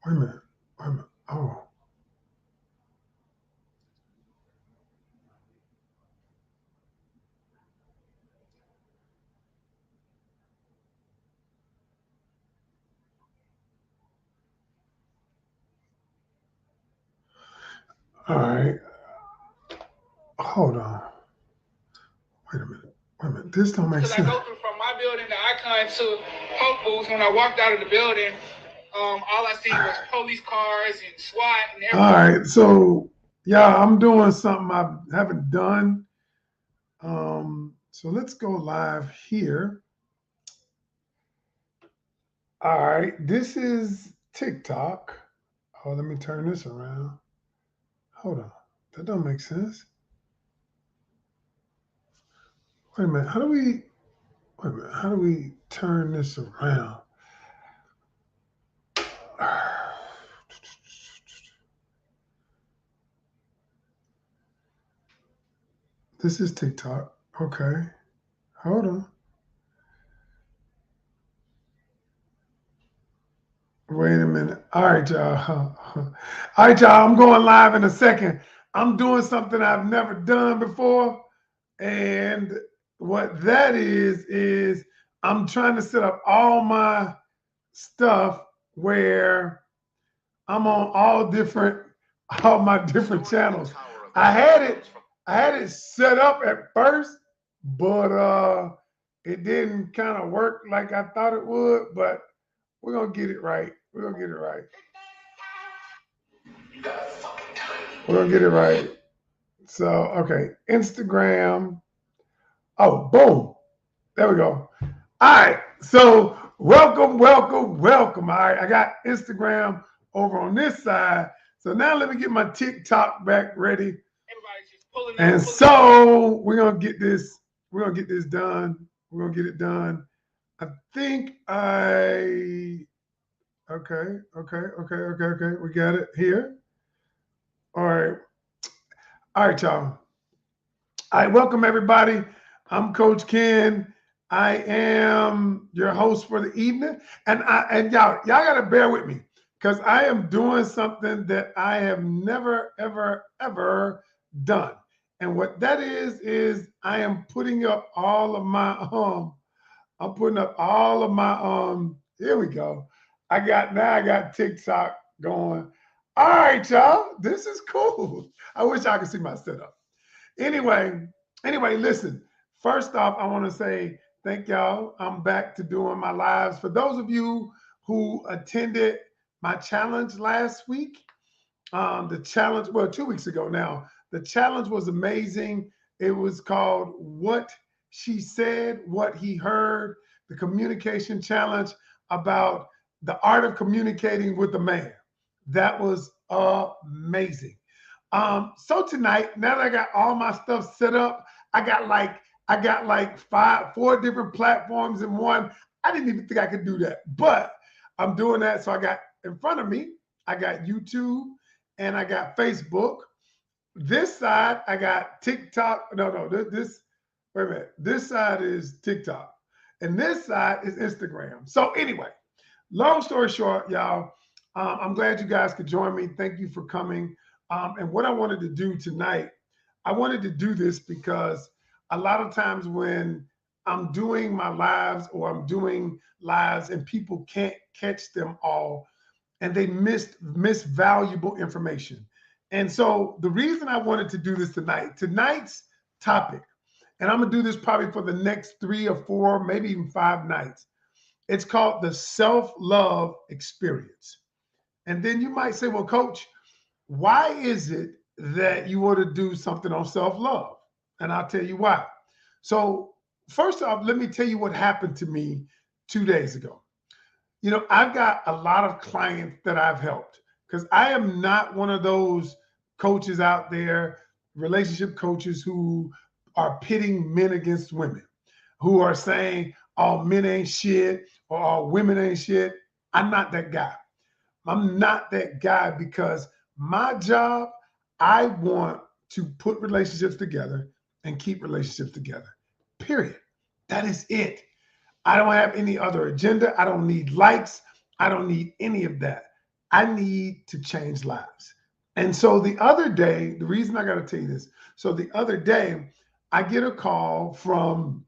Wait a minute. Wait a minute. Oh. All right. Hold on. Wait a minute. Wait a minute. This don't make sense. Because I go through from my building, the Icon, to Hope Booth. When I walked out of the building, all I seen was police cars and SWAT and everything. All right. So, yeah, I'm doing something I haven't done. So let's go live here. All right. This is TikTok. Oh, let me turn this around. Hold on. That don't make sense. Wait a minute. Wait a minute. How do we turn this around? This is TikTok. Okay. Hold on. Wait a minute. All right, y'all. All right, y'all. I'm going live in a second. I'm doing something I've never done before. And what that is I'm trying to set up all my stuff where I'm on all my different channels. I had it set up at first, but it didn't kind of work like I thought it would, but we're gonna get it right. We're gonna get it right. We're gonna get it right. So, okay, Instagram. Oh, boom. There we go. All right. So, welcome. All right, I got Instagram over on this side. So now let me get my TikTok back ready. Everybody's just pulling up. And so we're gonna get this. We're gonna get this done. We're gonna get it done. I think okay. We got it here. All right. All right, y'all. All right, welcome everybody. I'm Coach Ken. I am your host for the evening. And y'all gotta bear with me because I am doing something that I have never, ever done. And what that is I am putting up all of my I'm putting up all of my here we go. I got TikTok going. All right, y'all. This is cool. I wish I could see my setup. Anyway, listen. First off, I want to say thank y'all. I'm back to doing my lives. For those of you who attended my challenge last week, the challenge, well, 2 weeks ago now, the challenge was amazing. It was called What She Said, What He Heard, the communication challenge about the art of communicating with a man. That was amazing. So tonight, now that I got all my stuff set up, I got like four different platforms in one. I didn't even think I could do that, but I'm doing that. So I got in front of me, I got YouTube and I got Facebook. This side, I got TikTok. No, this wait a minute. This side is TikTok, and this side is Instagram. So anyway, long story short, y'all, I'm glad you guys could join me. Thank you for coming. And what I wanted to do tonight, I wanted to do this because a lot of times when I'm doing my lives or I'm doing lives and people can't catch them all and they miss valuable information. And so the reason I wanted to do this tonight's topic, and I'm gonna do this probably for the next 3 or 4, maybe even 5 nights. It's called the self-love experience. And then you might say, well, coach, why is it that you want to do something on self-love? And I'll tell you why. So, first off, let me tell you what happened to me 2 days ago. You know, I've got a lot of clients that I've helped because I am not one of those coaches out there, relationship coaches who are pitting men against women, who are saying all men ain't shit or all women ain't shit. I'm not that guy. I'm not that guy because my job, I want to put relationships together and keep relationships together. Period. That is it. I don't have any other agenda. I don't need likes. I don't need any of that. I need to change lives. And so the other day, the reason I got to tell you this, so the other day, I get a call from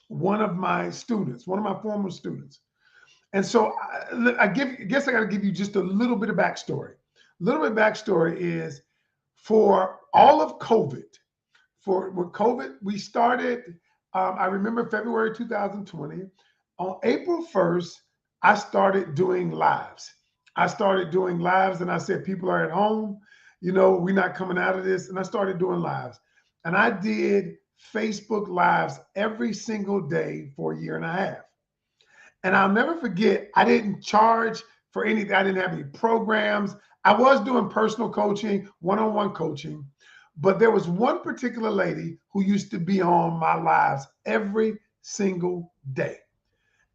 one of my students, one of my former students. And so guess I got to give you just a little bit of backstory. A little bit of backstory is for all of COVID, with COVID, we started, I remember February 2020. On April 1st, I started doing lives. I started doing lives and I said, people are at home. We're not coming out of this. And I started doing lives. And I did Facebook lives every single day for a year and a half. And I'll never forget, I didn't charge for anything. I didn't have any programs. I was doing personal coaching, one-on-one coaching. But there was one particular lady who used to be on my lives every single day.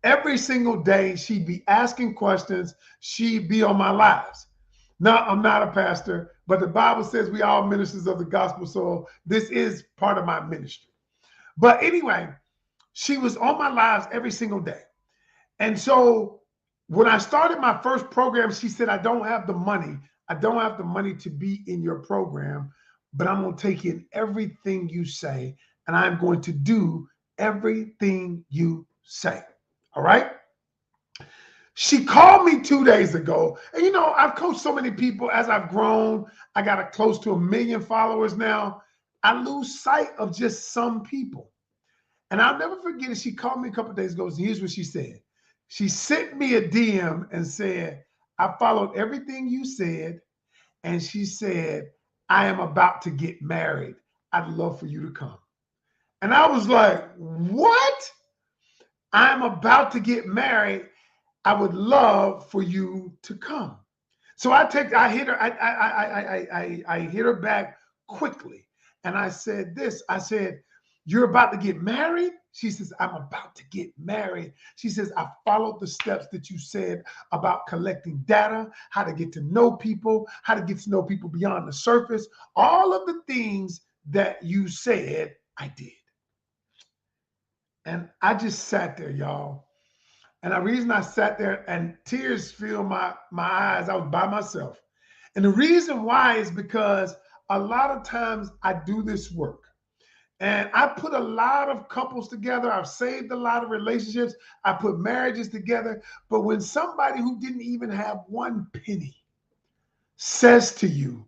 Every single day, she'd be asking questions. She'd be on my lives. Now, I'm not a pastor, but the Bible says we are ministers of the gospel. So this is part of my ministry. But anyway, she was on my lives every single day. And so when I started my first program, she said, I don't have the money. I don't have the money to be in your program, but I'm going to take in everything you say, and I'm going to do everything you say. All right? She called me 2 days ago. And I've coached so many people as I've grown. I got close to 1 million followers now. I lose sight of just some people. And I'll never forget it. She called me a couple of days ago. And here's what she said. She sent me a DM and said, I followed everything you said. And she said, I am about to get married. I'd love for you to come. And I was like, what? I'm about to get married. I would love for you to come. So I hit her, I hit her back quickly. And I said this, I said, you're about to get married? She says, I'm about to get married. She says, I followed the steps that you said about collecting data, how to get to know people, how to get to know people beyond the surface. All of the things that you said, I did. And I just sat there, y'all. And the reason I sat there and tears filled my eyes, I was by myself. And the reason why is because a lot of times I do this work. And I put a lot of couples together. I've saved a lot of relationships. I put marriages together. But when somebody who didn't even have one penny says to you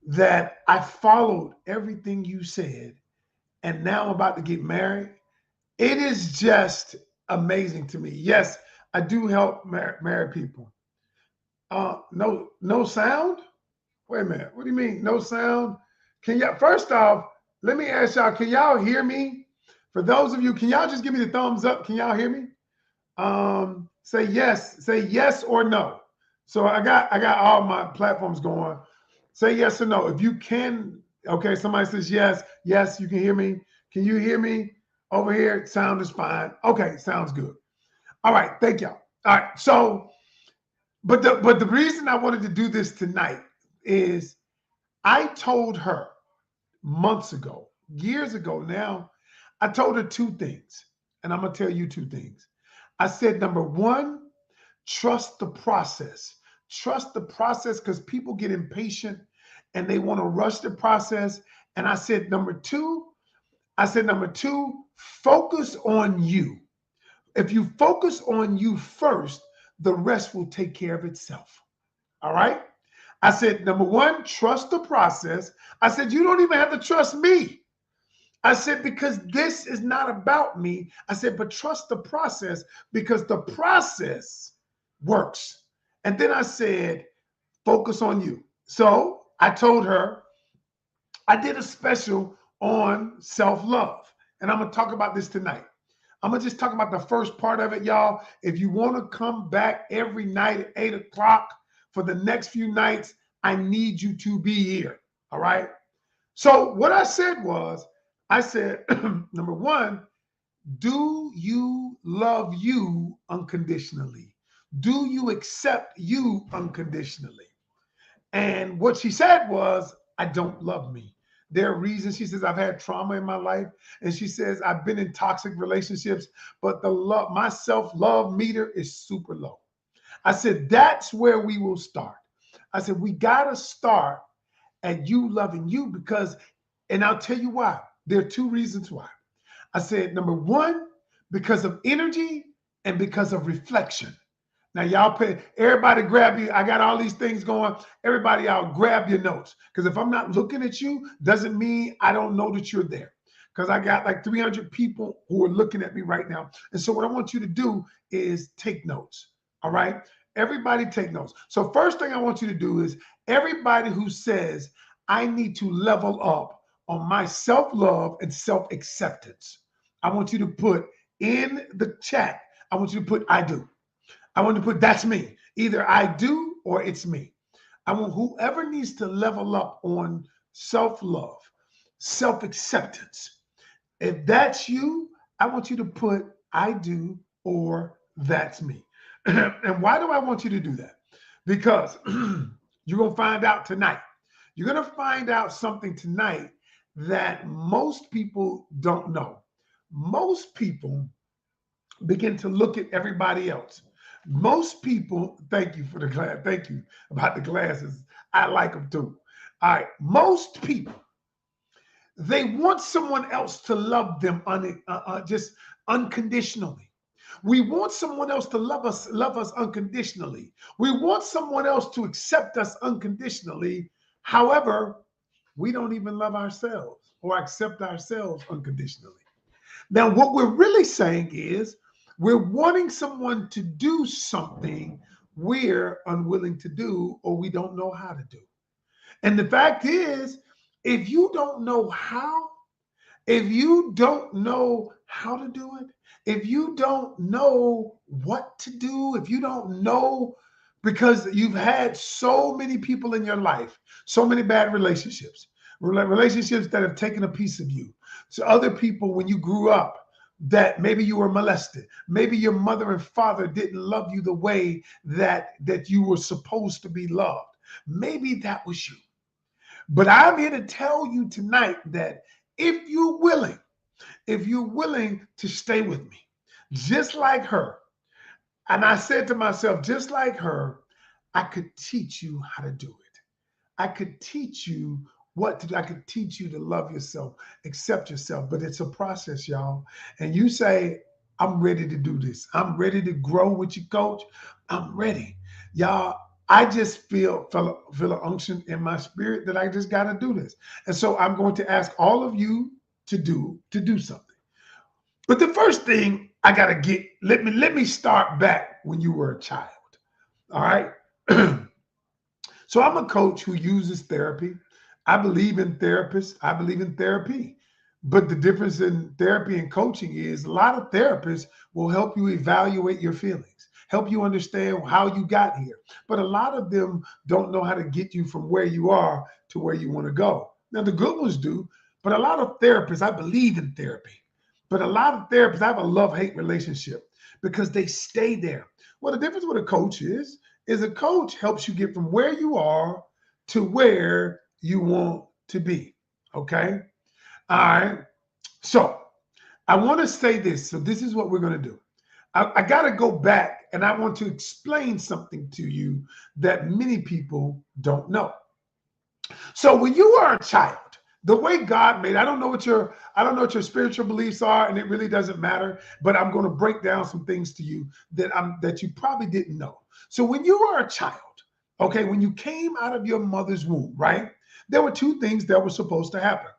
that I followed everything you said and now I'm about to get married, it is just amazing to me. Yes, I do help married people. No sound? Wait a minute. What do you mean? No sound? Can y'all, first off, let me ask y'all, can y'all hear me? For those of you, can y'all just give me the thumbs up? Can y'all hear me? Say yes or no. So I got all my platforms going. Say yes or no. If you can, okay, somebody says yes, you can hear me. Can you hear me over here? Sound is fine. Okay, sounds good. All right, thank y'all. All right, so but the reason I wanted to do this tonight is I told her months ago, years ago now, I told her two things, and I'm gonna tell you two things. I said, number one, trust the process. Trust the process because people get impatient and they want to rush the process. And I said, number two, focus on you. If you focus on you first, the rest will take care of itself. All right. I said, number one, trust the process. I said, you don't even have to trust me. I said, because this is not about me. I said, but trust the process because the process works. And then I said, focus on you. So I told her I did a special on self-love. And I'm going to talk about this tonight. I'm going to just talk about the first part of it, y'all. If you want to come back every night at 8 o'clock for the next few nights, I need you to be here. All right. So what I said was, I said, number one, do you love you unconditionally? Do you accept you unconditionally? And what she said was, I don't love me. There are reasons. She says, I've had trauma in my life. And she says, I've been in toxic relationships, but my self-love meter is super low. I said, that's where we will start. I said, we got to start at you loving you because, and I'll tell you why. There are two reasons why. I said, number one, because of energy and because of reflection. Now, y'all pay, everybody grab you. I got all these things going. Everybody out, grab your notes. Because if I'm not looking at you, doesn't mean I don't know that you're there. Because I got like 300 people who are looking at me right now. And so what I want you to do is take notes. All right? Everybody take notes. So first thing I want you to do is everybody who says, I need to level up on my self-love and self-acceptance. I want you to put in the chat, I want you to put I do. I want to put that's me. Either I do or it's me. I want whoever needs to level up on self-love, self-acceptance. If that's you, I want you to put I do or that's me. And why do I want you to do that? Because you're going to find out tonight. You're going to find out something tonight that most people don't know. Most people begin to look at everybody else. Most people, thank you for the glass. Thank you about the glasses. I like them too. All right. Most people, they want someone else to love them just unconditionally. We want someone else to love us unconditionally. We want someone else to accept us unconditionally. However, we don't even love ourselves or accept ourselves unconditionally. Now, what we're really saying is we're wanting someone to do something we're unwilling to do or we don't know how to do. And the fact is, if you don't know how, if you don't know how to do it, if you don't know what to do, if you don't know, because you've had so many people in your life, so many bad relationships, relationships that have taken a piece of you. So other people, when you grew up, that maybe you were molested, maybe your mother and father didn't love you the way that you were supposed to be loved. Maybe that was you. But I'm here to tell you tonight that if you're willing, if you're willing to stay with me, just like her, and I said to myself, just like her, I could teach you how to do it. I could teach you what to do. I could teach you to love yourself, accept yourself, but it's a process, y'all. And you say, I'm ready to do this. I'm ready to grow with you, coach. I'm ready. Y'all, I just feel an unction in my spirit that I just got to do this. And so I'm going to ask all of you to do something. But the first thing I got to get, let me start back when you were a child. All right. So I'm a coach who uses therapy. I believe in therapists. I believe in therapy. But the difference in therapy and coaching is a lot of therapists will help you evaluate your feelings, help you understand how you got here. But a lot of them don't know how to get you from where you are to where you want to go. Now, the good ones do, but a lot of therapists, I believe in therapy. But a lot of therapists, I have a love-hate relationship because they stay there. Well, the difference with a coach is a coach helps you get from where you are to where you want to be. Okay. All right. So I want to say this. So this is what we're going to do. I got to go back and I want to explain something to you that many people don't know. So when you are a child, the way God made, I don't know what your spiritual beliefs are, and it really doesn't matter. But I'm going to break down some things to you that you probably didn't know. So when you were a child, okay, when you came out of your mother's womb, right, there were two things that were supposed to happen.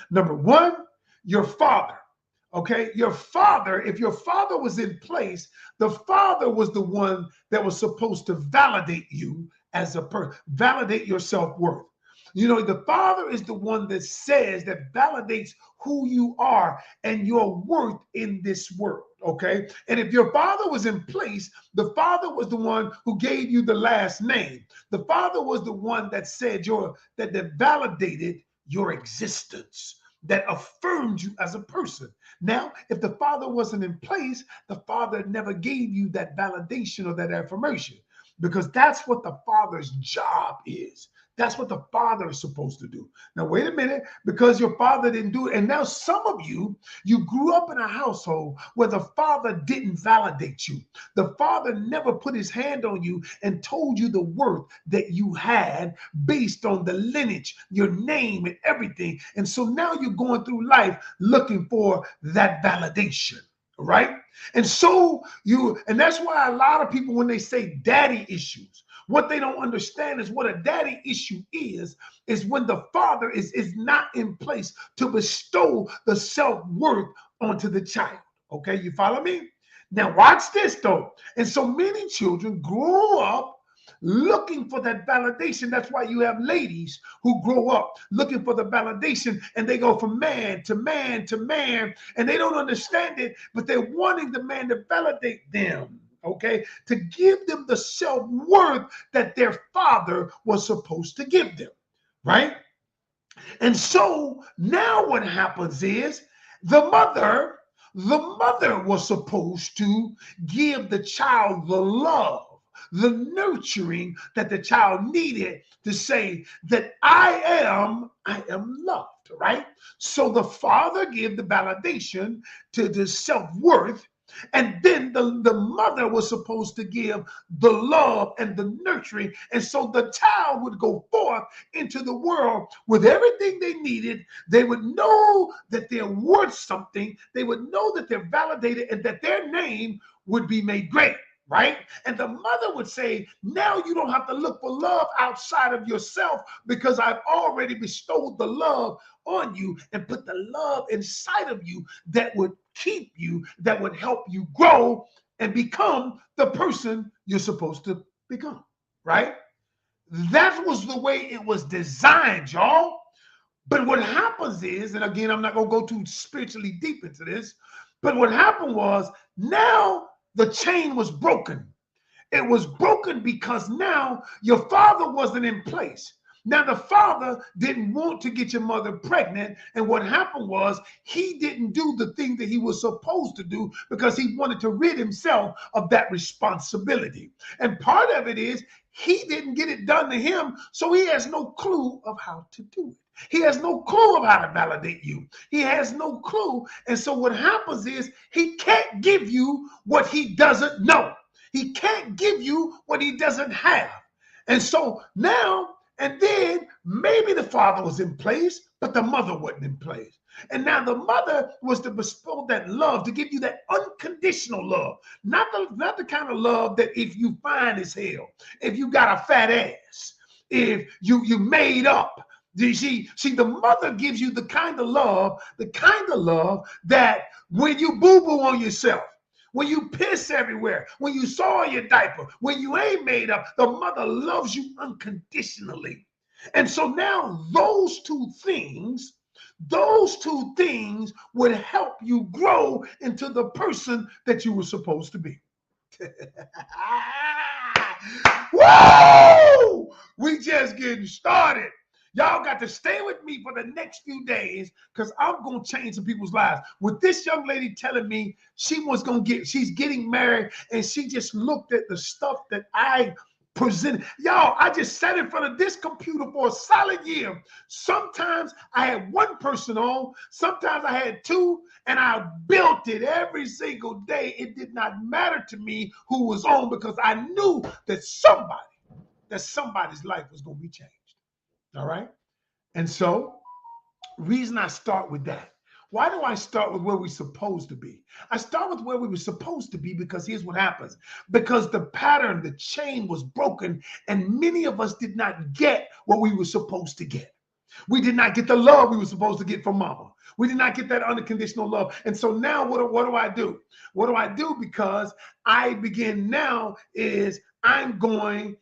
Number one, your father. Okay, your father, if your father was in place, the father was the one that was supposed to validate you as a person, validate your self-worth. You know, the father is the one that says, that validates who you are and your worth in this world. Okay. And if your father was in place, the father was the one who gave you the last name. The father was the one that said that validated your existence, that affirmed you as a person. Now, if the father wasn't in place, the father never gave you that validation or that affirmation, because that's what the father's job is, That's what the father is supposed to do. Now, wait a minute, because your father didn't do it. And now some of you, you grew up in a household where the father didn't validate you. The father never put his hand on you and told you the worth that you had based on the lineage, your name and everything. And so now you're going through life looking for that validation, right? And so and that's why a lot of people, when they say daddy issues, what they don't understand is what a daddy issue is when the father is not in place to bestow the self-worth onto the child. Okay, you follow me? Now watch this though. And so many children grow up looking for that validation. That's why you have ladies who grow up looking for the validation, and they go from man to man to man, and they don't understand it, but they're wanting the man to validate them, okay, to give them the self-worth that their father was supposed to give them, right? And so now what happens is the mother was supposed to give the child the love, the nurturing that the child needed to say that I am loved, right? So the father gave the validation to the self-worth, and then the mother was supposed to give the love and the nurturing. And so the child would go forth into the world with everything they needed. They would know that they're worth something. They would know that they're validated and that their name would be made great, right? And the mother would say, now you don't have to look for love outside of yourself, because I've already bestowed the love on you and put the love inside of you that would keep you, that would help you grow and become the person you're supposed to become, right? That was the way it was designed, y'all. But what happens is, and again, I'm not going to go too spiritually deep into this, but what happened was now the chain was broken. It was broken because now your father wasn't in place. Now the father didn't want to get your mother pregnant. And what happened was he didn't do the thing that he was supposed to do because he wanted to rid himself of that responsibility. And part of it is he didn't get it done to him, so he has no clue of how to do it. He has no clue of how to validate you. He has no clue. And so what happens is he can't give you what he doesn't know. He can't give you what he doesn't have. And so now, and then maybe the father was in place, but the mother wasn't in place. And now the mother was to bestow that love, to give you that unconditional love, not the kind of love that if you fine as hell, if you got a fat ass, if you made up. See, the mother gives you the kind of love that when you boo-boo on yourself, when you piss everywhere, when you soil your diaper, when you ain't made up, the mother loves you unconditionally. And so now those two things would help you grow into the person that you were supposed to be. Woo! We just getting started. Y'all got to stay with me for the next few days because I'm going to change some people's lives. With this young lady telling me she's getting married, and she just looked at the stuff that I presented. Y'all, I just sat in front of this computer for a solid year. Sometimes I had one person on, sometimes I had two, and I built it every single day. It did not matter to me who was on because I knew that somebody's life was going to be changed. All right. And so, reason I start with that. Why do I start with where we're supposed to be? I start with where we were supposed to be because here's what happens. Because the pattern, the chain was broken, and many of us did not get what we were supposed to get. We did not get the love we were supposed to get from mama. We did not get that unconditional love. And so now what do I do? What do I do? Because I begin now is I'm going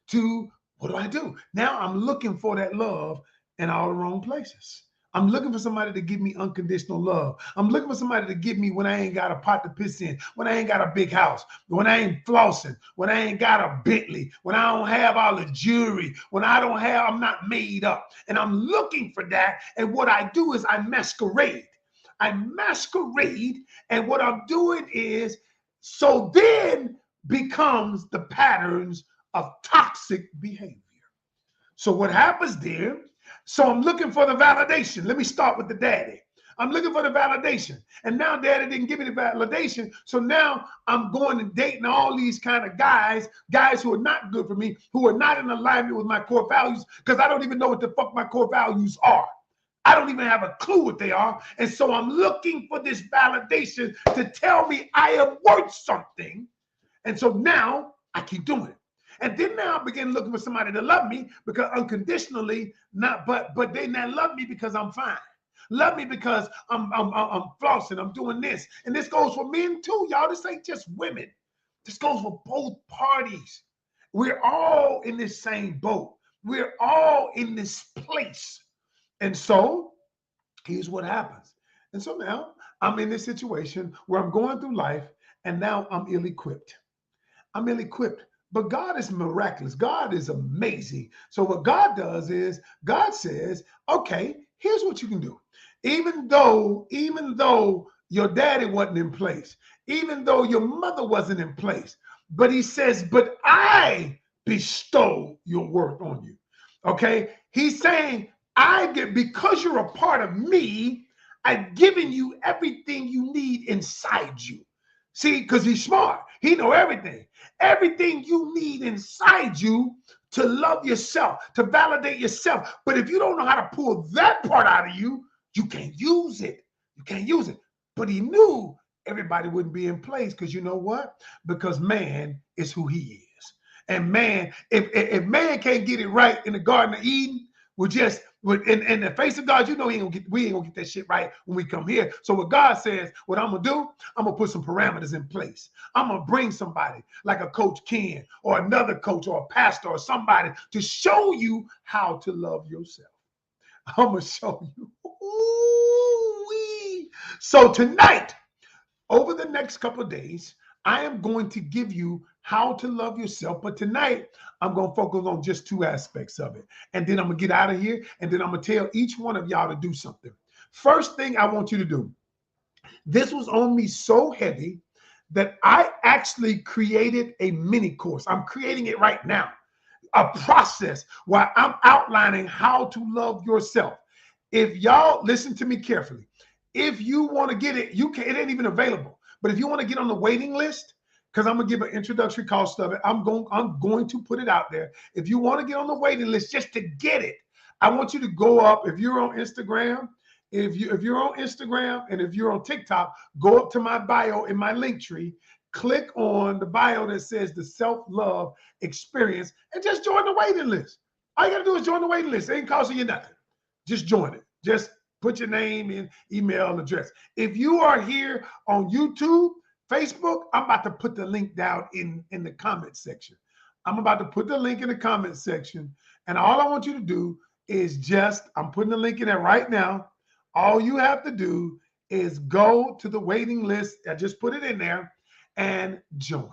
to, what do I do? Now I'm looking for that love in all the wrong places. I'm looking for somebody to give me unconditional love. I'm looking for somebody to give me when I ain't got a pot to piss in, when I ain't got a big house, when I ain't flossing, when I ain't got a Bentley, when I don't have all the jewelry, I'm not made up. And I'm looking for that. And what I do is I masquerade. And what I'm doing is, so then becomes the patterns of toxic behavior. So what happens there? So I'm looking for the validation. Let me start with the daddy. I'm looking for the validation. And now daddy didn't give me the validation. So now I'm going and dating all these kind of guys who are not good for me, who are not in alignment with my core values, because I don't even know what the fuck my core values are. I don't even have a clue what they are. And so I'm looking for this validation to tell me I am worth something. And so now I keep doing it. And then now I begin looking for somebody to love me because unconditionally, not but they not love me because I'm fine. Love me because I'm flossing, I'm doing this. And this goes for men too, y'all. This ain't just women. This goes for both parties. We're all in this same boat. We're all in this place. And so here's what happens. And so now I'm in this situation where I'm going through life and now I'm ill-equipped. I'm ill-equipped. But God is miraculous. God is amazing. So what God does is God says, okay, here's what you can do. Even though your daddy wasn't in place, even though your mother wasn't in place, but he says, but I bestow your worth on you. Okay? He's saying, I get, because you're a part of me, I've given you everything you need inside you. See, because he's smart. He know everything. Everything you need inside you to love yourself, to validate yourself. But if you don't know how to pull that part out of you, you can't use it. You can't use it. But he knew everybody wouldn't be in place because you know what? Because man is who he is. And man, if man can't get it right in the Garden of Eden, we just in the face of God, you know we ain't gonna get that shit right when we come here. So what God says, what I'm gonna do, I'm gonna put some parameters in place. I'm gonna bring somebody like a Coach Ken or another coach or a pastor or somebody to show you how to love yourself. I'm gonna show you. Ooh-wee. So tonight, over the next couple of days, I am going to give you how to love yourself. But tonight, I'm going to focus on just two aspects of it. And then I'm going to get out of here. And then I'm going to tell each one of y'all to do something. First thing I want you to do, this was on me so heavy that I actually created a mini course. I'm creating it right now, a process where I'm outlining how to love yourself. If y'all listen to me carefully, if you want to get it, you can. It ain't even available. But if you want to get on the waiting list, because I'm gonna give an introductory cost of it, I'm going to put it out there. If you want to get on the waiting list just to get it, I want you to go up. If you're on Instagram, if you're on Instagram and if you're on TikTok, go up to my bio in my link tree. Click on the bio that says the self-love experience and just join the waiting list. All you gotta do is join the waiting list. It ain't costing you nothing. Just join it. Just put your name and email and address. If you are here on YouTube, Facebook, I'm about to put the link down in the comment section. I'm about to put the link in the comment section. And all I want you to do is just, I'm putting the link in there right now. All you have to do is go to the waiting list. I just put it in there and join.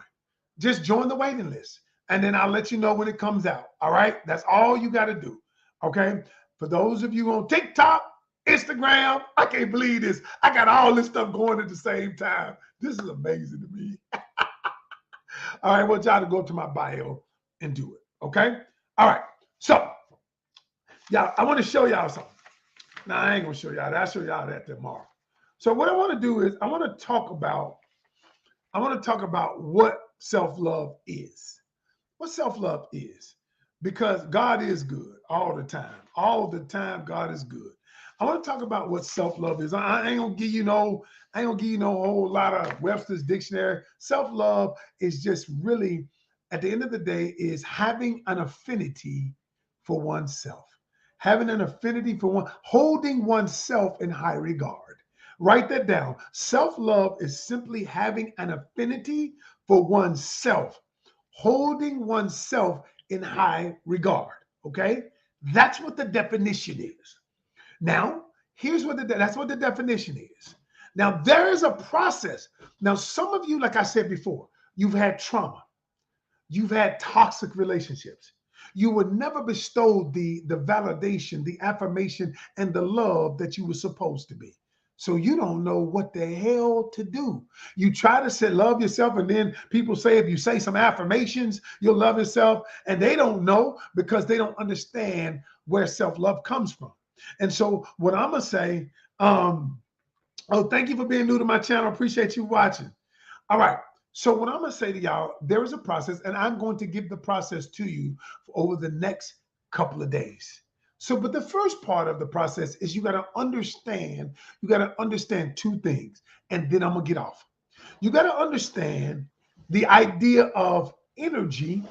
Just join the waiting list. And then I'll let you know when it comes out. All right. That's all you got to do. Okay. For those of you on TikTok, Instagram, I can't believe this. I got all this stuff going at the same time. This is amazing to me. All right. I want y'all to go to my bio and do it. Okay. All right. So, y'all, I want to show y'all something. Now, I ain't going to show y'all that. I'll show y'all that tomorrow. So, what I want to do is I want to talk about what self-love is. What self-love is. Because God is good all the time. All the time, God is good. I want to talk about what self-love is. I ain't gonna give you no whole lot of Webster's dictionary. Self-love is just really, at the end of the day, is having an affinity for oneself. Having an affinity for one, holding oneself in high regard. Write that down. Self-love is simply having an affinity for oneself, holding oneself in high regard. Okay? That's what the definition is. Now, here's what that's what the definition is. Now, there is a process. Now, some of you, like I said before, you've had trauma. You've had toxic relationships. You were never bestowed the validation, the affirmation, and the love that you were supposed to be. So you don't know what the hell to do. You try to say love yourself, and then people say if you say some affirmations, you'll love yourself, and they don't know because they don't understand where self-love comes from. And so what I'm gonna say, oh, thank you for being new to my channel. Appreciate you watching. All right. So what I'm gonna say to y'all, there is a process, and I'm going to give the process to you over the next couple of days. So, but the first part of the process is you got to understand two things, and then I'm gonna get off. You got to understand the idea of energy,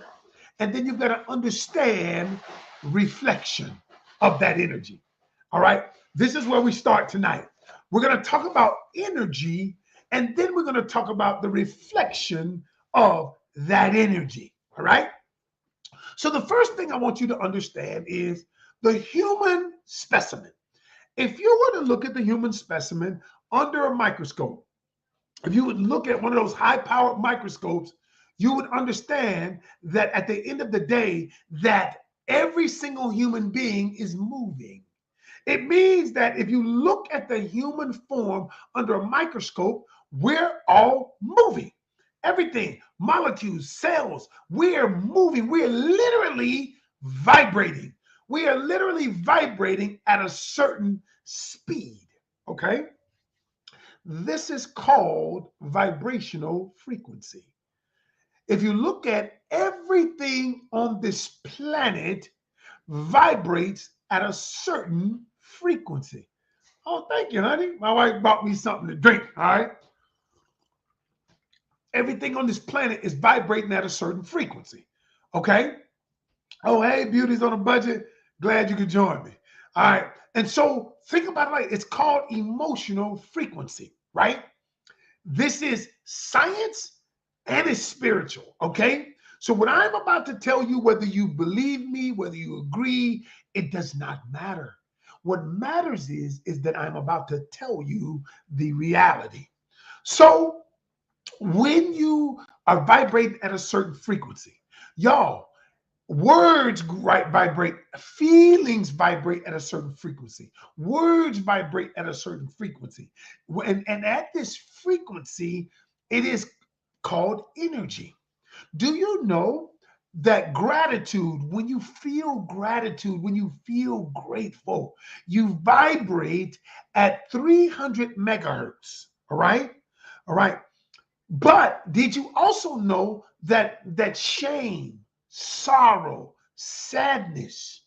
and then you've got to understand reflection of that energy. All right. This is where we start tonight. We're going to talk about energy, and then we're going to talk about the reflection of that energy. All right. So, the first thing I want you to understand is the human specimen. If you were to look at the human specimen under a microscope, if you would look at one of those high powered microscopes, you would understand that at the end of the day, that every single human being is moving. It means that if you look at the human form under a microscope, we're all moving. Everything, molecules, cells, we're moving. We're literally vibrating. We are literally vibrating at a certain speed. Okay. This is called vibrational frequency. If you look at everything on this planet vibrates at a certain frequency. Oh, thank you, honey. My wife bought me something to drink. All right. Everything on this planet is vibrating at a certain frequency. Okay. Oh, hey, beauty's on a budget. Glad you could join me. All right. And so think about it like it's called emotional frequency, right? This is science and it's spiritual, okay? So what I'm about to tell you, whether you believe me, whether you agree, it does not matter. What matters is that I'm about to tell you the reality. So when you are vibrating at a certain frequency, y'all, words vibrate, feelings vibrate at a certain frequency, words vibrate at a certain frequency. And at this frequency, it is called energy. Do you know that gratitude, when you feel gratitude, when you feel grateful, you vibrate at 300 megahertz? All right. All right. But did you also know that shame, sorrow, sadness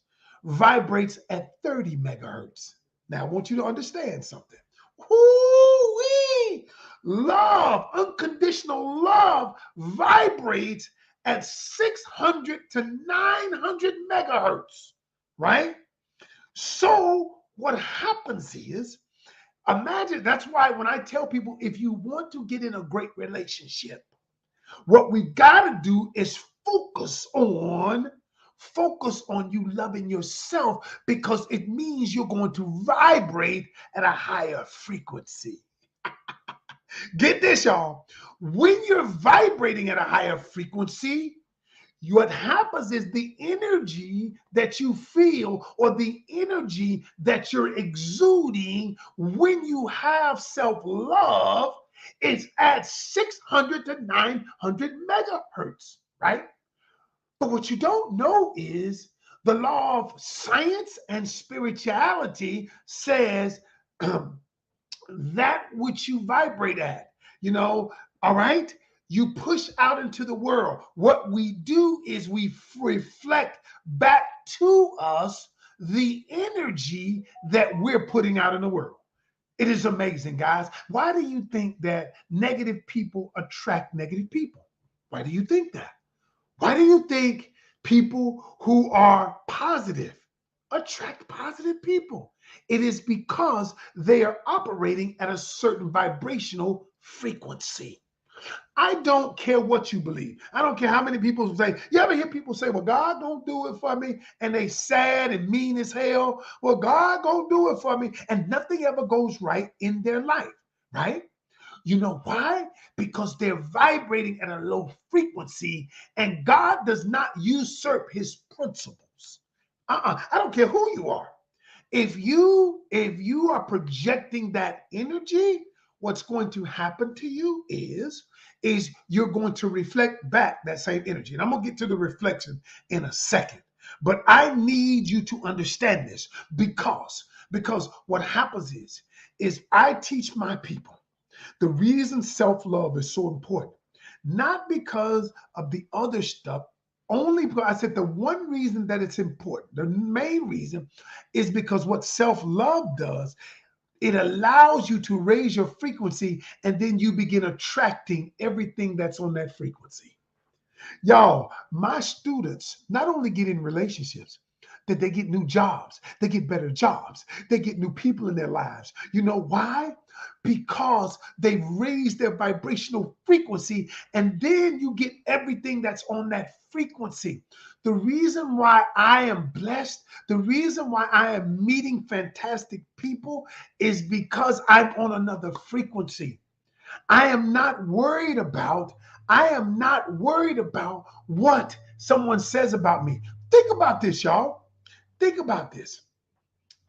vibrates at 30 megahertz? Now I want you to understand something. Woo-wee! Love, unconditional love vibrates at 600 to 900 megahertz, right? So what happens is, imagine, that's why when I tell people, if you want to get in a great relationship, what we got to do is focus on you loving yourself, because it means you're going to vibrate at a higher frequency. Get this, y'all. When you're vibrating at a higher frequency, what happens is the energy that you feel, or the energy that you're exuding when you have self-love, is at 600 to 900 megahertz, right? But what you don't know is the law of science and spirituality says that which you vibrate at, you know, all right? You push out into the world. What we do is we reflect back to us the energy that we're putting out in the world. It is amazing, guys. Why do you think that negative people attract negative people? Why do you think that? Why do you think people who are positive attract positive people? It is because they are operating at a certain vibrational frequency. I don't care what you believe. I don't care how many people say, you ever hear people say, well, God don't do it for me, and they sad and mean as hell. Well, God gonna do it for me, and nothing ever goes right in their life, right? You know why? Because they're vibrating at a low frequency, and God does not usurp his principles. I don't care who you are. If you are projecting that energy, what's going to happen to you is you're going to reflect back that same energy. And I'm going to get to the reflection in a second. But I need you to understand this because what happens is I teach my people the reason self-love is so important, not because of the other stuff, only because I said the one reason that it's important, the main reason is because what self-love does, it allows you to raise your frequency and then you begin attracting everything that's on that frequency. Y'all, my students not only get in relationships, that they get new jobs, they get better jobs, they get new people in their lives. You know why? Because they've raised their vibrational frequency, and then you get everything that's on that frequency. The reason why I am blessed, the reason why I am meeting fantastic people is because I'm on another frequency. I am not worried about, I am not worried about what someone says about me. Think about this, y'all. Think about this.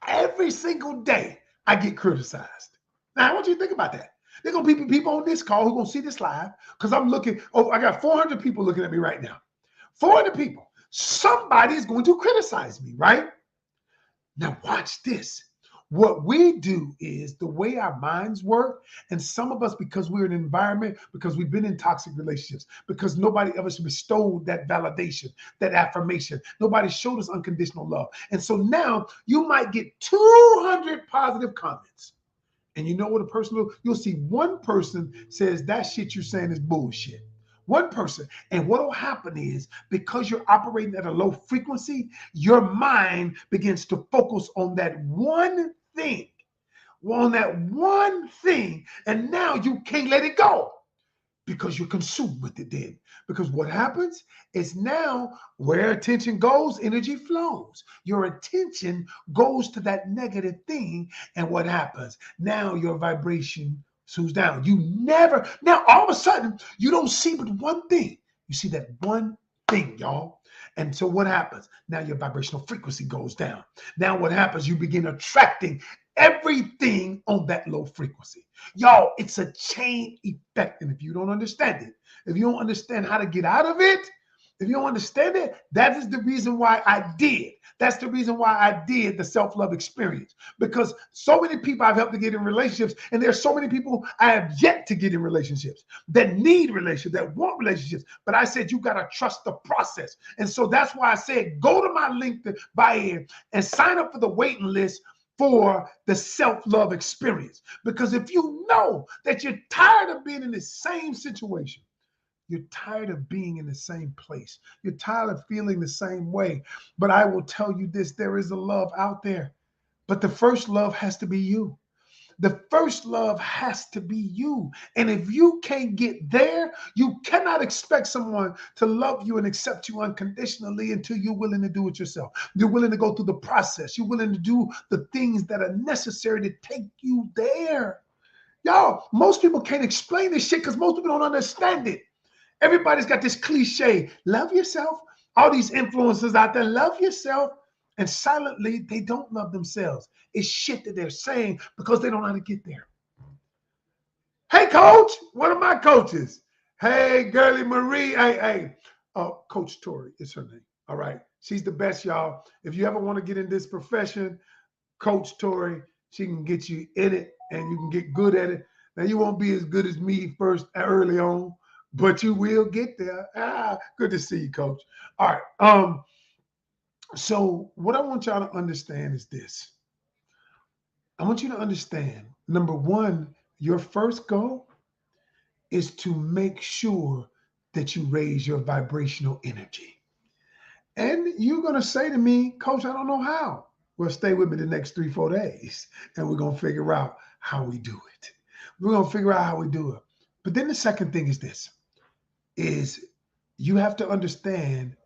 Every single day I get criticized. Now I want you to think about that. There's gonna be people on this call who gonna see this live because I'm looking. Oh, I got 400 people looking at me right now. 400 people. Somebody is going to criticize me, right? Now watch this. What we do is the way our minds work, and some of us, because we're in an environment, because we've been in toxic relationships, because nobody ever bestowed that validation, that affirmation, nobody showed us unconditional love. And so now you might get 200 positive comments. And you know what a person will, you'll see one person says that shit you're saying is bullshit. One person. And what will happen is because you're operating at a low frequency, your mind begins to focus on that one thing, on that one thing. And now you can't let it go because you're consumed with it then. Because what happens is now where attention goes, energy flows. Your attention goes to that negative thing. And what happens? Now your vibration slows down. You never, now all of a sudden, you don't see but one thing. You see that one thing, y'all. And so what happens? Now your vibrational frequency goes down. Now what happens? You begin attracting everything on that low frequency. Y'all, it's a chain effect. And if you don't understand it, if you don't understand how to get out of it, if you don't understand it, that is the reason why I did. That's the reason why I did the self-love experience. Because so many people I've helped to get in relationships, and there's so many people I have yet to get in relationships that need relationships, that want relationships. But I said, you got to trust the process. And so that's why I said, go to my link to buy in and sign up for the waiting list for the self-love experience. Because if you know that you're tired of being in the same situation, you're tired of being in the same place, you're tired of feeling the same way, but I will tell you this, there is a love out there, but the first love has to be you. The first love has to be you. And if you can't get there, you cannot expect someone to love you and accept you unconditionally until you're willing to do it yourself. You're willing to go through the process. You're willing to do the things that are necessary to take you there. Y'all, most people can't explain this shit because most people don't understand it. Everybody's got this cliche, love yourself. All these influencers out there, love yourself. And silently, they don't love themselves. It's shit that they're saying because they don't know how to get there. Hey, coach, one of my coaches. Hey, girly Marie. Hey. Coach Tori is her name. All right. She's the best, y'all. If you ever want to get in this profession, Coach Tori, she can get you in it and you can get good at it. Now, you won't be as good as me first early on, but you will get there. Good to see you, Coach. All right. So what I want y'all to understand is this. I want you to understand, number one, your first goal is to make sure that you raise your vibrational energy. And you're going to say to me, Coach, I don't know how. Well, stay with me the next 3-4 days, and we're going to figure out how we do it. We're going to figure out how we do it. But then the second thing is this, is you have to understand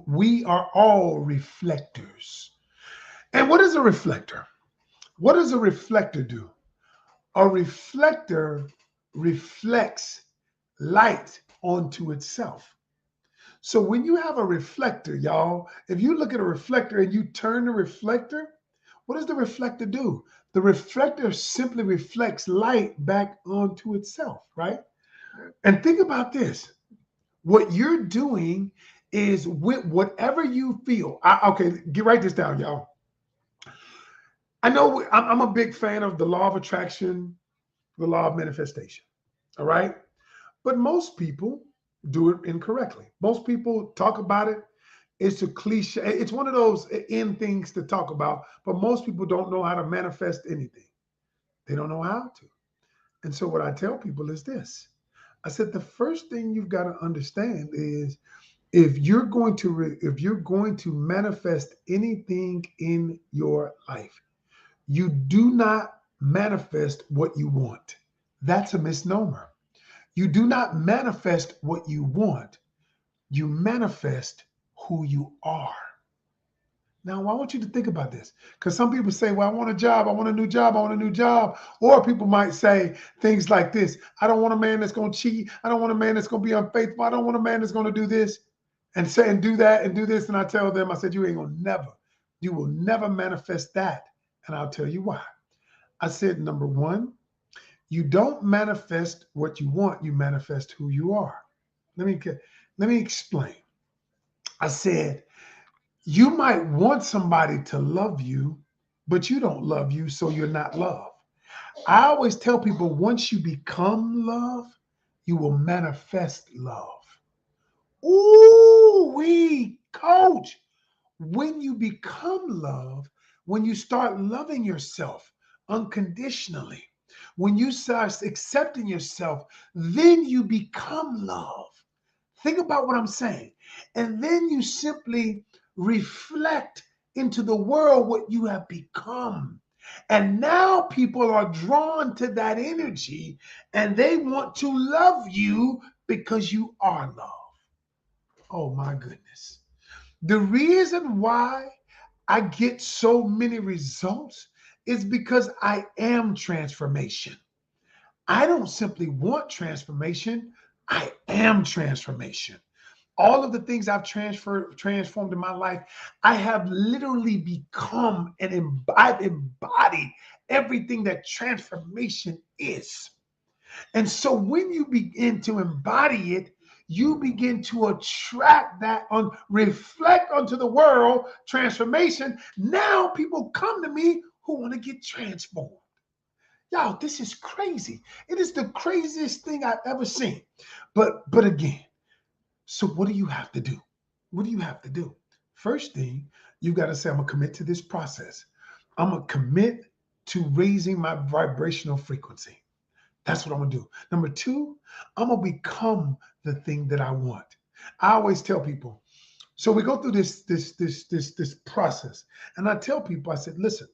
we are all reflectors. And what is a reflector? What does a reflector do? A reflector reflects light onto itself. So when you have a reflector, y'all, if you look at a reflector and you turn the reflector, What does the reflector do? The reflector simply reflects light back onto itself, right? And think about this. What you're doing is with whatever you feel. Okay, write this down, y'all. I know I'm a big fan of the law of attraction, the law of manifestation. All right. But most people do it incorrectly. Most people talk about it. It's a cliche. It's one of those in things to talk about, but most people don't know how to manifest anything. They don't know how to. And so what I tell people is this. I said the first thing you've got to understand is if you're going to manifest anything in your life, you do not manifest what you want. That's a misnomer. You do not manifest what you want. You manifest who you are. Now, I want you to think about this because some people say, well, I want a job. I want a new job. I want a new job. Or people might say things like this. I don't want a man that's going to cheat. I don't want a man that's going to be unfaithful. I don't want a man that's going to do this and say and do that and do this. And I tell them, I said, you will never manifest that. And I'll tell you why. I said, number one, you don't manifest what you want. You manifest who you are. Let me explain. I said, you might want somebody to love you, but you don't love you, so you're not love. I always tell people once you become love, you will manifest love. Ooh, coach. When you become love, when you start loving yourself unconditionally, when you start accepting yourself, then you become love. Think about what I'm saying. And then you simply reflect into the world what you have become. And now people are drawn to that energy and they want to love you because you are love. Oh my goodness. The reason why I get so many results is because I am transformation. I don't simply want transformation, I am transformation. All of the things transformed in my life, I have literally become and I've embodied everything that transformation is. And so when you begin to embody it, you begin to attract that on reflect onto the world transformation. Now people come to me who want to get transformed. Y'all, this is crazy. It is the craziest thing I've ever seen. But again, so what do you have to do? What do you have to do? First thing, you got to say, I'm going to commit to this process. I'm going to commit to raising my vibrational frequency. That's what I'm going to do. Number two, I'm going to become the thing that I want. I always tell people, so we go through this process. And I tell people, I said, listen,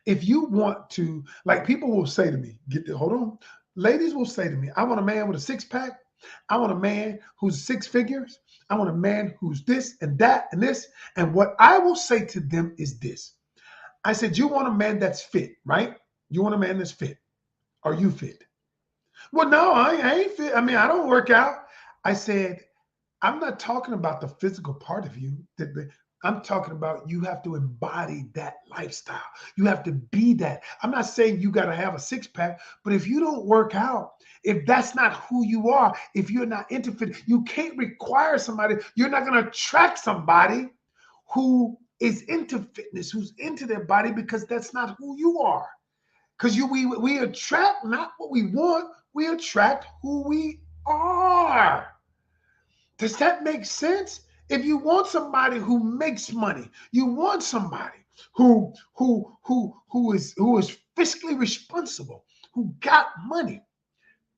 if you want to, like people will say to me, hold on. Ladies will say to me, I want a man with a six pack. I want a man who's six figures. I want a man who's this and that and this. And what I will say to them is this. I said, you want a man that's fit, right? You want a man that's fit. Are you fit? Well, no, I ain't fit. I mean, I don't work out. I said, I'm not talking about the physical part of you. I'm talking about you have to embody that lifestyle. You have to be that. I'm not saying you got to have a six pack, but if you don't work out, if that's not who you are, if you're not into fit, you can't require somebody. You're not going to attract somebody who is into fitness, who's into their body, because that's not who you are. Because we attract not what we want, we attract who we are. Does that make sense? If you want somebody who makes money, you want somebody who is fiscally responsible, who got money,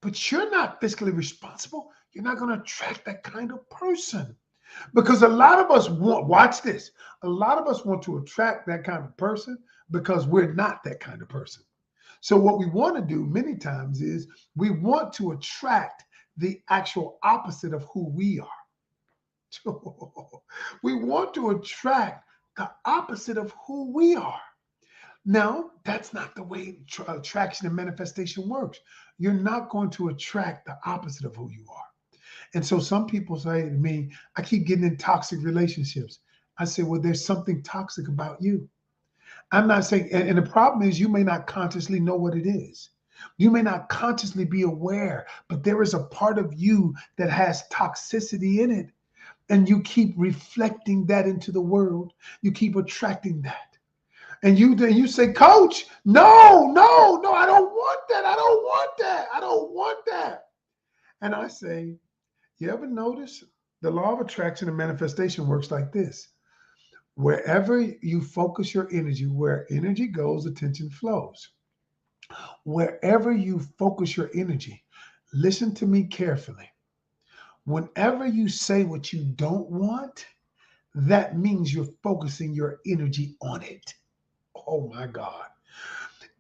but you're not fiscally responsible, you're not going to attract that kind of person. Because a lot of us want, watch this, a lot of us want to attract that kind of person because we're not that kind of person. So what we want to do many times is we want to attract the actual opposite of who we are. We want to attract the opposite of who we are. Now, that's not the way attraction and manifestation works. You're not going to attract the opposite of who you are. And so some people say to me, I keep getting in toxic relationships. I say, well, there's something toxic about you. I'm not saying, and the problem is you may not consciously know what it is. You may not consciously be aware, but there is a part of you that has toxicity in it. And you keep reflecting that into the world. You keep attracting that. And you say, Coach, no, no, no, I don't want that. I don't want that. I don't want that. And I say, you ever notice the law of attraction and manifestation works like this? Wherever you focus your energy, where energy goes, attention flows. Wherever you focus your energy, listen to me carefully. Whenever you say what you don't want, that means you're focusing your energy on it. Oh my God.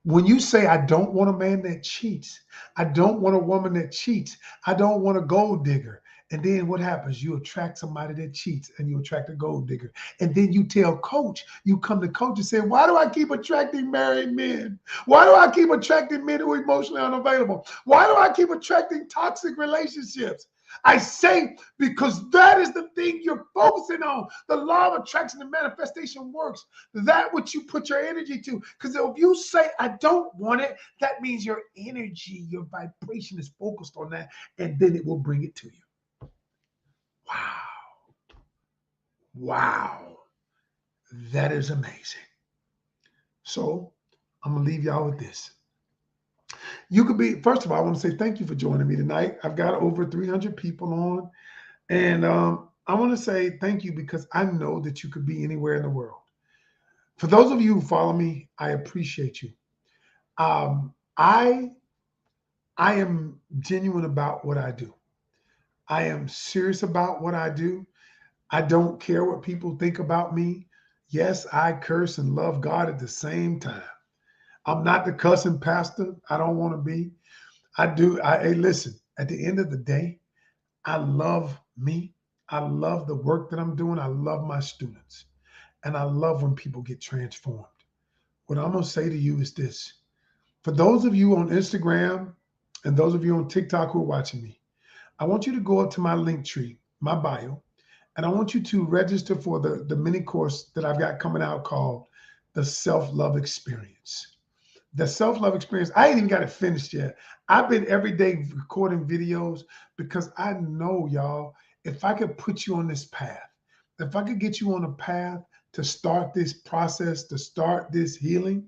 When you say, I don't want a man that cheats, I don't want a woman that cheats, I don't want a gold digger. And then what happens? You attract somebody that cheats and you attract a gold digger. And then you tell coach, you come to coach and say, why do I keep attracting married men? Why do I keep attracting men who are emotionally unavailable? Why do I keep attracting toxic relationships? I say, because that is the thing you're focusing on. The law of attraction and manifestation works. That what you put your energy to. Because if you say, I don't want it, that means your energy, your vibration is focused on that, and then it will bring it to you. Wow. Wow. That is amazing. So I'm going to leave y'all with this. You could be, first of all, I want to say thank you for joining me tonight. I've got over 300 people on. And I want to say thank you because I know that you could be anywhere in the world. For those of you who follow me, I appreciate you. Um, I I am genuine about what I do. I am serious about what I do. I don't care what people think about me. Yes, I curse and love God at the same time. I'm not the cussing pastor. I don't want to be. I do. Hey, listen, at the end of the day, I love me. I love the work that I'm doing. I love my students. And I love when people get transformed. What I'm going to say to you is this. For those of you on Instagram and those of you on TikTok who are watching me, I want you to go up to my link tree, my bio, and I want you to register for the mini course that I've got coming out called the Self-Love Experience. The self-love experience, I ain't even got it finished yet. I've been every day recording videos because I know, y'all, if I could put you on this path, if I could get you on a path to start this process, to start this healing,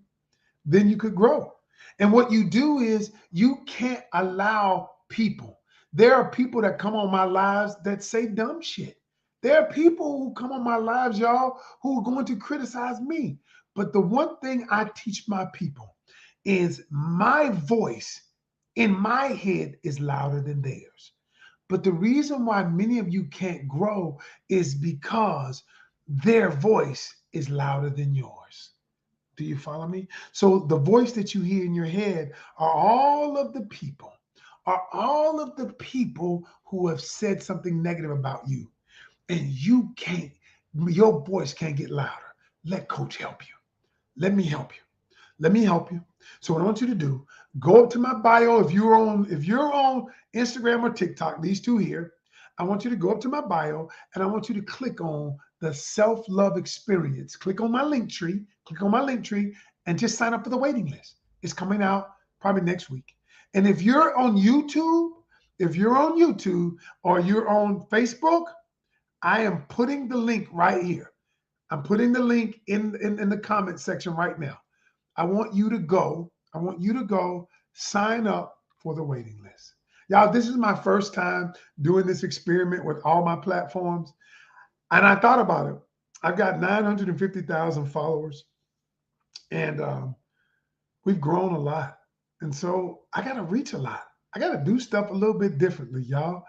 then you could grow. And what you do is you can't allow people. There are people that come on my lives that say dumb shit. There are people who come on my lives, y'all, who are going to criticize me. But the one thing I teach my people is my voice in my head is louder than theirs. But the reason why many of you can't grow is because their voice is louder than yours. Do you follow me? So the voice that you hear in your head are all of the people who have said something negative about you. And your voice can't get louder. Let coach help you. Let me help you. Let me help you. So what I want you to do, go up to my bio. If you're on Instagram or TikTok, these two here, I want you to go up to my bio and I want you to click on the self-love experience. Click on my link tree, and just sign up for the waiting list. It's coming out probably next week. And if you're on YouTube or you're on Facebook, I am putting the link right here. I'm putting the link in the comment section right now. I want you to go sign up for the waiting list. Y'all, this is my first time doing this experiment with all my platforms. And I thought about it. I've got 950,000 followers and we've grown a lot. And so I got to reach a lot. I got to do stuff a little bit differently, y'all.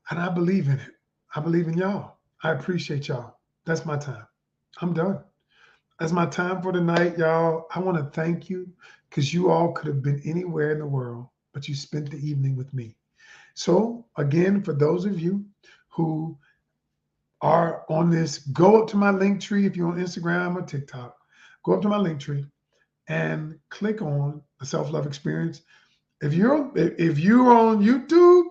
And I believe in it. I believe in y'all. I appreciate y'all. That's my time. I'm done. That's my time for tonight, y'all. I want to thank you because you all could have been anywhere in the world, but you spent the evening with me. So again, for those of you who are on this, go up to my link tree. If you're on Instagram or TikTok, go up to my link tree and click on the self-love experience. If you're on YouTube,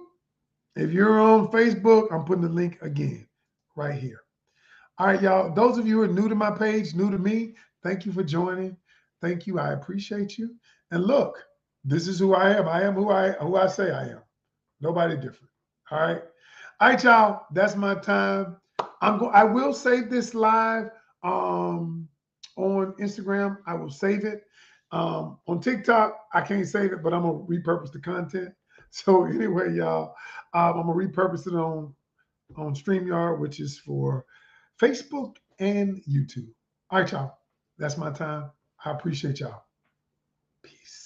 if you're on Facebook, I'm putting the link again right here. All right, y'all. Those of you who are new to my page, new to me, Thank you for joining. Thank you. I appreciate you. And look, this is who I am. I am who I say I am. Nobody different. All right. All right, y'all. That's my time. I will save this live on Instagram. I will save it. On TikTok, I can't save it, but I'm gonna repurpose the content. So anyway, y'all, I'm gonna repurpose it on StreamYard, which is for Facebook and YouTube. All right, y'all. That's my time. I appreciate y'all. Peace.